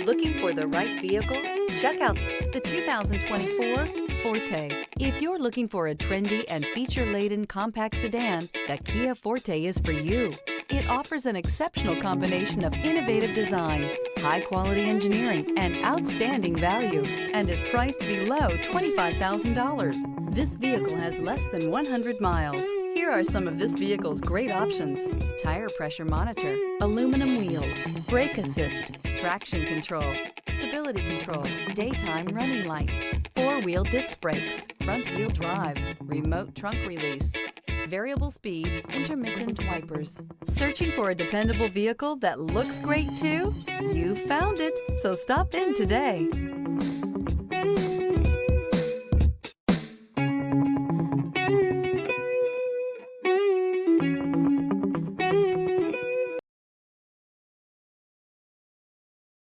Looking for the right vehicle? Check out the 2024 Forte. If you're looking for a trendy and feature-laden compact sedan, the Kia Forte is for you. It offers an exceptional combination of innovative design, high-quality engineering, and outstanding value, and is priced below $25,000. This vehicle has less than 100 miles. Here are some of this vehicle's great options: tire pressure monitor, aluminum wheels, brake assist, traction control, stability control, daytime running lights, four-wheel disc brakes, front-wheel drive, remote trunk release, variable speed, intermittent wipers. Searching for a dependable vehicle that looks great too? You found it, so stop in today.